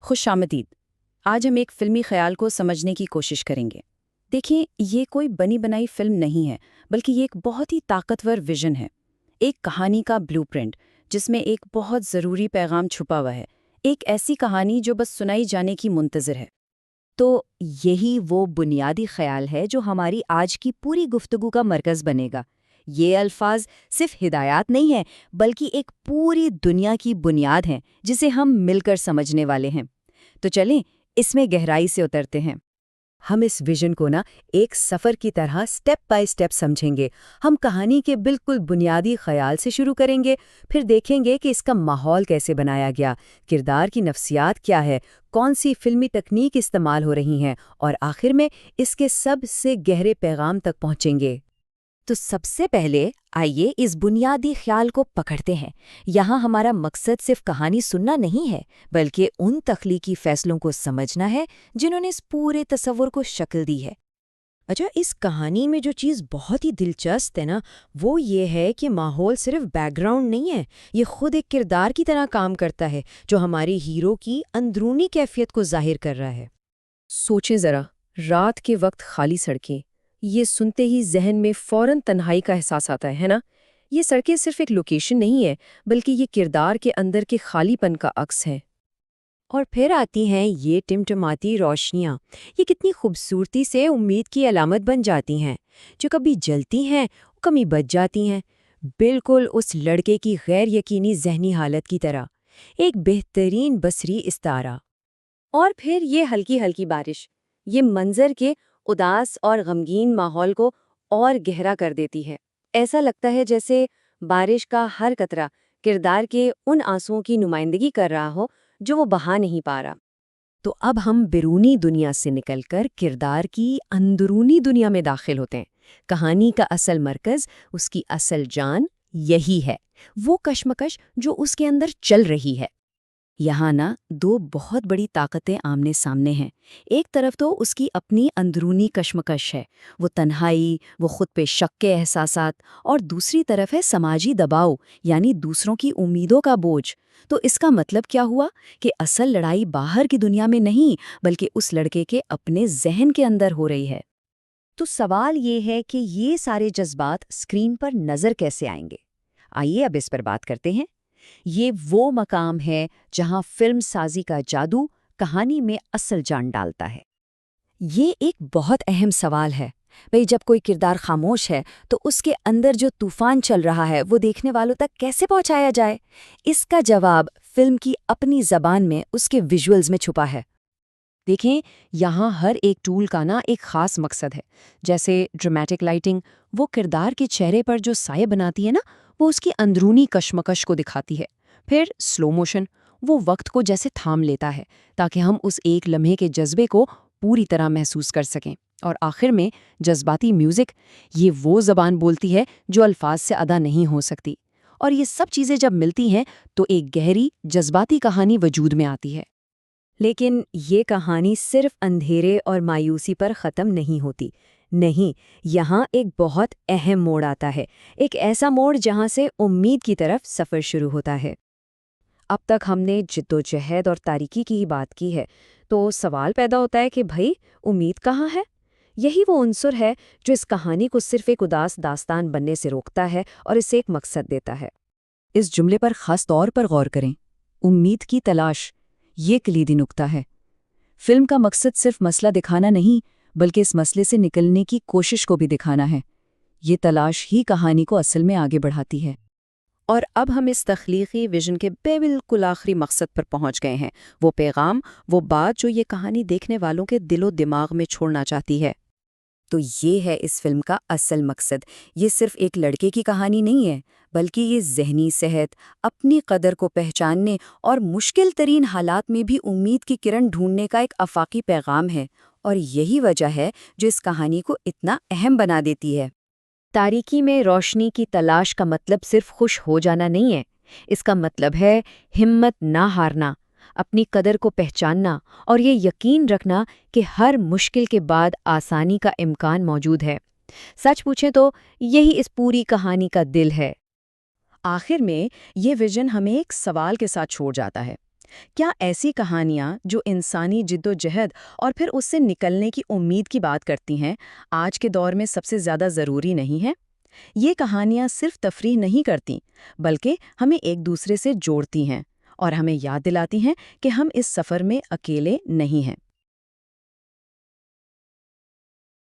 خوش آمدید۔ آج ہم ایک فلمی خیال کو سمجھنے کی کوشش کریں گے۔ دیکھیں، یہ کوئی بنی بنائی فلم نہیں ہے، بلکہ یہ ایک بہت ہی طاقتور ویژن ہے، ایک کہانی کا بلو پرنٹ جس میں ایک بہت ضروری پیغام چھپا ہوا ہے، ایک ایسی کہانی جو بس سنائی جانے کی منتظر ہے۔ تو یہی وہ بنیادی خیال ہے جو ہماری آج کی پوری گفتگو کا مرکز بنے گا۔ یہ الفاظ صرف ہدایات نہیں ہیں، بلکہ ایک پوری دنیا کی بنیاد ہیں جسے ہم مل کر سمجھنے والے ہیں۔ تو چلیں اس میں گہرائی سے اترتے ہیں۔ ہم اس ویژن کو ایک سفر کی طرح سٹیپ بائی سٹیپ سمجھیں گے۔ ہم کہانی کے بالکل بنیادی خیال سے شروع کریں گے، پھر دیکھیں گے کہ اس کا ماحول کیسے بنایا گیا، کردار کی نفسیات کیا ہے، کون سی فلمی تکنیک استعمال ہو رہی ہیں، اور آخر میں اس کے سب سے گہرے پیغام تک پہنچیں گے۔ تو سب سے پہلے آئیے اس بنیادی خیال کو پکڑتے ہیں۔ یہاں ہمارا مقصد صرف کہانی سننا نہیں ہے، بلکہ ان تخلیقی فیصلوں کو سمجھنا ہے جنہوں نے اس پورے تصور کو شکل دی ہے۔ اچھا، اس کہانی میں جو چیز بہت ہی دلچسپ ہے وہ یہ ہے کہ ماحول صرف بیک گراؤنڈ نہیں ہے، یہ خود ایک کردار کی طرح کام کرتا ہے جو ہماری ہیرو کی اندرونی کیفیت کو ظاہر کر رہا ہے۔ سوچیں ذرا، رات کے وقت خالی سڑکیں، یہ سنتے ہی ذہن میں فوراً تنہائی کا احساس آتا ہے نا؟ یہ سڑکیں صرف ایک لوکیشن نہیں ہے، بلکہ یہ کردار کے اندر کے خالی پن کا عکس ہے۔ اور پھر آتی ہیں یہ ٹمٹماتی روشنیاں، یہ کتنی خوبصورتی سے امید کی علامت بن جاتی ہیں، جو کبھی جلتی ہیں، کبھی بچ جاتی ہیں، بالکل اس لڑکے کی غیر یقینی ذہنی حالت کی طرح، ایک بہترین بصری استعارہ۔ اور پھر یہ ہلکی ہلکی بارش، یہ منظر کے اداس اور غمگین ماحول کو اور گہرا کر دیتی ہے۔ ایسا لگتا ہے جیسے بارش کا ہر قطرہ کردار کے ان آنسوؤں کی نمائندگی کر رہا ہو جو وہ بہا نہیں پا رہا۔ تو اب ہم بیرونی دنیا سے نکل کر کردار کی اندرونی دنیا میں داخل ہوتے ہیں۔ کہانی کا اصل مرکز، اس کی اصل جان یہی ہے، وہ کشمکش جو اس کے اندر چل رہی ہے۔ یہاں دو بہت بڑی طاقتیں آمنے سامنے ہیں۔ ایک طرف تو اس کی اپنی اندرونی کشمکش ہے، وہ تنہائی، وہ خود پہ شک کے احساسات، اور دوسری طرف ہے سماجی دباؤ، یعنی دوسروں کی امیدوں کا بوجھ۔ تو اس کا مطلب کیا ہوا کہ اصل لڑائی باہر کی دنیا میں نہیں، بلکہ اس لڑکے کے اپنے ذہن کے اندر ہو رہی ہے۔ تو سوال یہ ہے کہ یہ سارے جذبات اسکرین پر نظر کیسے آئیں گے؟ آئیے اب اس پر بات کرتے ہیں۔ یہ وہ مقام ہے جہاں فلم سازی کا جادو کہانی میں اصل جان ڈالتا ہے۔ یہ ایک بہت اہم سوال ہے۔ جب کوئی کردار خاموش ہے تو اس کے اندر جو طوفان چل رہا ہے وہ دیکھنے والوں تک کیسے پہنچایا جائے؟ اس کا جواب فلم کی اپنی زبان میں، اس کے ویژولز میں چھپا ہے۔ دیکھیں، یہاں ہر ایک ٹول کا ایک خاص مقصد ہے۔ جیسے ڈرامیٹک لائٹنگ، وہ کردار کے چہرے پر جو سایہ بناتی ہے وہ اس کی اندرونی کشمکش کو دکھاتی ہے۔ پھر سلو موشن، وہ وقت کو جیسے تھام لیتا ہے تاکہ ہم اس ایک لمحے کے جذبے کو پوری طرح محسوس کر سکیں۔ اور آخر میں جذباتی میوزک، یہ وہ زبان بولتی ہے جو الفاظ سے ادا نہیں ہو سکتی۔ اور یہ سب چیزیں جب ملتی ہیں تو ایک گہری جذباتی کہانی وجود میں آتی ہے۔ لیکن یہ کہانی صرف اندھیرے اور مایوسی پر ختم نہیں ہوتی۔ نہیں، یہاں ایک بہت اہم موڑ آتا ہے، ایک ایسا موڑ جہاں سے امید کی طرف سفر شروع ہوتا ہے۔ اب تک ہم نے جدوجہد اور تاریکی کی ہی بات کی ہے، تو سوال پیدا ہوتا ہے کہ بھائی، امید کہاں ہے؟ یہی وہ عنصر ہے جو اس کہانی کو صرف ایک اداس داستان بننے سے روکتا ہے اور اسے ایک مقصد دیتا ہے۔ اس جملے پر خاص طور پر غور کریں، امید کی تلاش، یہ کلیدی نکتہ ہے۔ فلم کا مقصد صرف مسئلہ دکھانا نہیں، بلکہ اس مسئلے سے نکلنے کی کوشش کو بھی دکھانا ہے۔ یہ تلاش ہی کہانی کو اصل میں آگے بڑھاتی ہے۔ اور اب ہم اس تخلیقی ویژن کے بالکل آخری مقصد پر پہنچ گئے ہیں، وہ پیغام، وہ بات جو یہ کہانی دیکھنے والوں کے دل و دماغ میں چھوڑنا چاہتی ہے۔ تو یہ ہے اس فلم کا اصل مقصد۔ یہ صرف ایک لڑکے کی کہانی نہیں ہے، بلکہ یہ ذہنی صحت، اپنی قدر کو پہچاننے اور مشکل ترین حالات میں بھی امید کی کرن ڈھونڈنے کا ایک آفاقی پیغام ہے۔ اور یہی وجہ ہے جو اس کہانی کو اتنا اہم بنا دیتی ہے۔ تاریکی میں روشنی کی تلاش کا مطلب صرف خوش ہو جانا نہیں ہے، اس کا مطلب ہے ہمت نہ ہارنا، اپنی قدر کو پہچاننا اور یہ یقین رکھنا کہ ہر مشکل کے بعد آسانی کا امکان موجود ہے۔ سچ پوچھیں تو یہی اس پوری کہانی کا دل ہے۔ آخر میں یہ ویژن ہمیں ایک سوال کے ساتھ چھوڑ جاتا ہے کیا ایسی کہانیاں جو انسانی جدوجہد اور پھر اس سے نکلنے کی امید کی بات کرتی ہیں، آج کے دور میں سب سے زیادہ ضروری نہیں ہیں؟ یہ کہانیاں صرف تفریح نہیں کرتی، بلکہ ہمیں ایک دوسرے سے جوڑتی ہیں اور ہمیں یاد دلاتی ہیں کہ ہم اس سفر میں اکیلے نہیں ہیں۔